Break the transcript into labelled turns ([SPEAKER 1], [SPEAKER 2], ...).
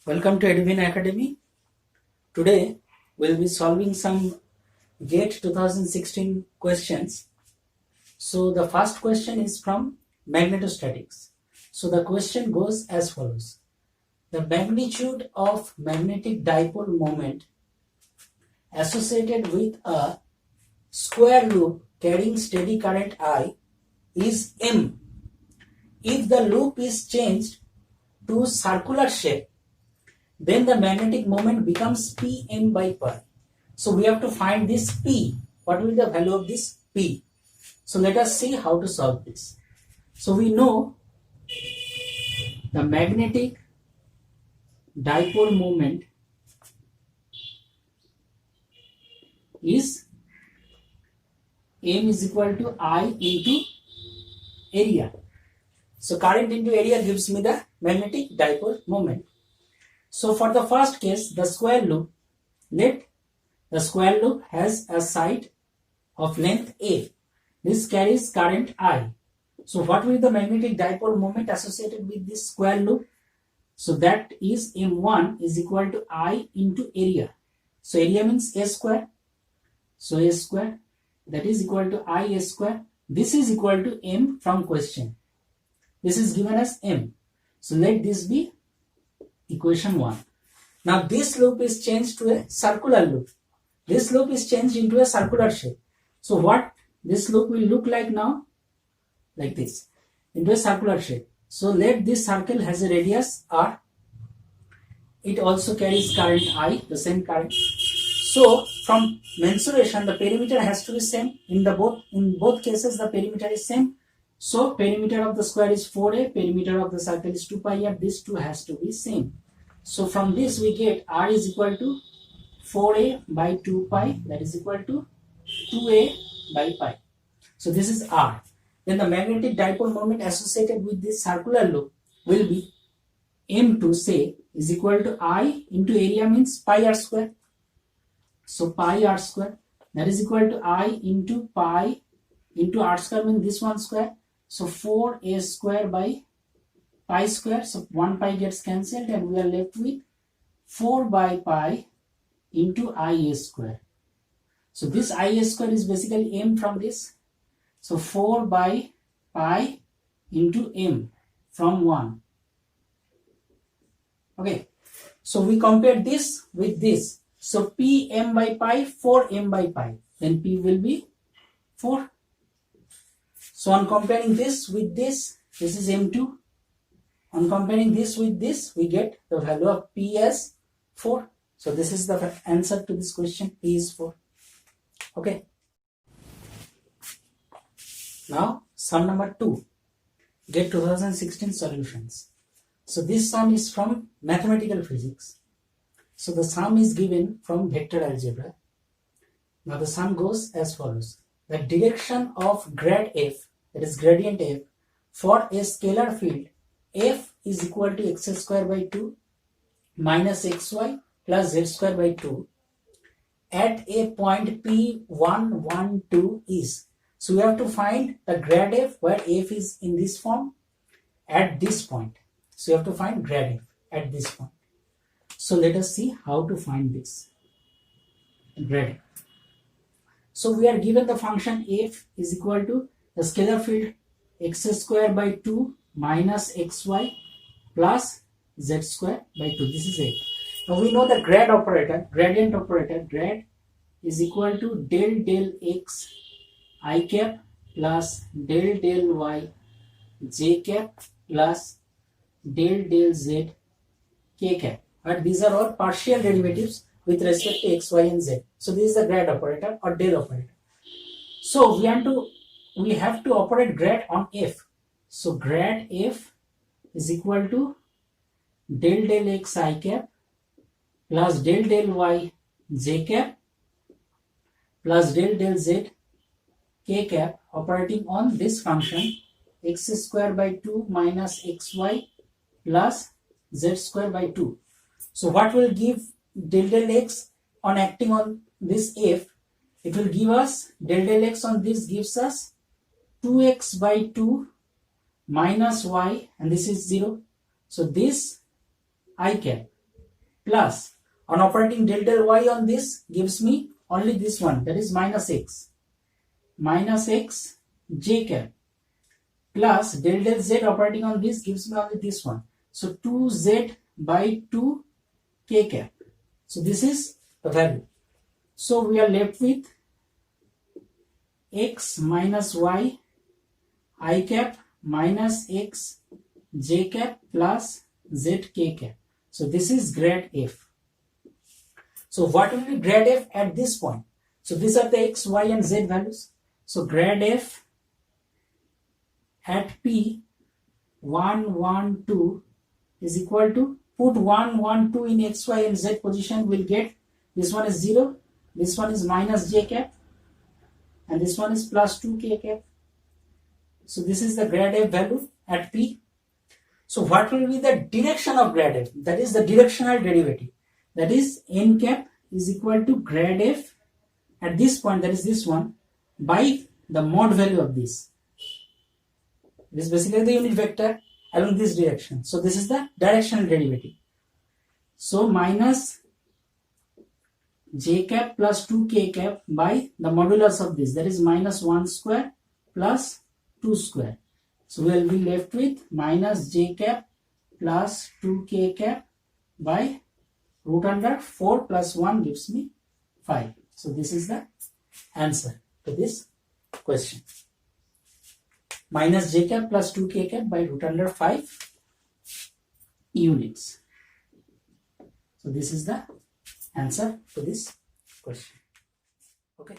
[SPEAKER 1] Welcome to Edwin Academy. Today we'll be solving some GATE 2016 questions. So the first question is from magnetostatics. So the question goes as follows. The magnitude of magnetic dipole moment associated with a square loop carrying steady current I is M. If the loop is changed to circular shape, then the magnetic moment becomes Pm by pi. So we have to find this P. What will be the value of this P? So let us see how to solve this. So we know the magnetic dipole moment is M is equal to I into area. So current into area gives me the magnetic dipole moment. So for the first case, the square loop, let the square loop has a side of length A. This carries current I. So what will be the magnetic dipole moment associated with this square loop? So that is M1 is equal to I into area. So area means A square. So A square, that is equal to I A square. This is equal to M from question. This is given as M. So let this be equation 1. Now this loop is changed to a circular loop. This loop is changed into a circular shape. So what this loop will look like now? Like this, into a circular shape. So let this circle has a radius R. It also carries current I, the same current. So from mensuration, the perimeter has to be same. In both cases, the perimeter is same. So perimeter of the square is 4a, perimeter of the circle is 2 pi r. This two has to be same. So from this we get R is equal to 4a by 2 pi, that is equal to 2a by pi. So this is R. Then the magnetic dipole moment associated with this circular loop will be M2 say is equal to I into area means pi r square. So pi r square, that is equal to I into pi into r square means this one square. So 4a square by pi square. So 1 pi gets cancelled and we are left with 4 by pi into ia square. So this ia square is basically m from this. So 4 by pi into m from 1. Okay. So we compare this with this. So p m by pi, 4 m by pi. Then p will be 4. So on comparing this with this is M2. On comparing this with this, we get the value of P as 4. So this is the answer to this question. P is 4. Okay. Now sum number 2. Get 2016 solutions. So this sum is from mathematical physics. So the sum is given from vector algebra. Now the sum goes as follows. The direction of grad f, that is gradient f, for a scalar field f is equal to x square by 2 minus xy plus z square by 2 at a point P1, 1, 2 is. So we have to find the grad f where f is in this form at this point. So you have to find grad f at this point. So let us see how to find this grad f. So we are given the function f is equal to the scalar field x square by 2 minus xy plus z square by 2. This is it. Now we know the grad operator, gradient operator, grad is equal to del x I cap plus del y j cap plus del z k cap. But these are all partial derivatives with respect to x, y and z. So this is the grad operator or del operator. So we have to operate grad on f. So grad f is equal to del x I cap plus del y j cap plus del z k cap operating on this function x square by 2 minus xy plus z square by 2. So what will give del x on acting on this f? It will give us del x on this gives us 2x by 2 minus y, and this is 0. So this I cap plus on operating del del y on this gives me only this one, that is minus x j cap, plus del del z operating on this gives me only this one, so 2z by 2 k cap. So this is the value. So we are left with x minus y I cap minus x j cap plus z k cap. So this is grad f. So what will be grad f at this point? So these are the x, y and z values. So grad f at p 1, 1, 2 is equal to, put 1, 1, 2 in x, y and z position, will get this one is 0, this one is minus j cap, and this one is plus 2 k cap. So this is the grad f value at p. So what will be the direction of grad f? That is the directional derivative. That is n cap is equal to grad f at this point, that is this one, by the mod value of this. It is basically the unit vector along this direction. So this is the directional derivative. So minus j cap plus 2 k cap by the modulus of this, that is minus 1 square plus 2 square. So we will be left with minus j cap plus 2 k cap by root under 4 plus 1 gives me 5. So this is the answer to this question. Minus j cap plus 2 k cap by root under 5 units. So this is the answer to this question. Okay.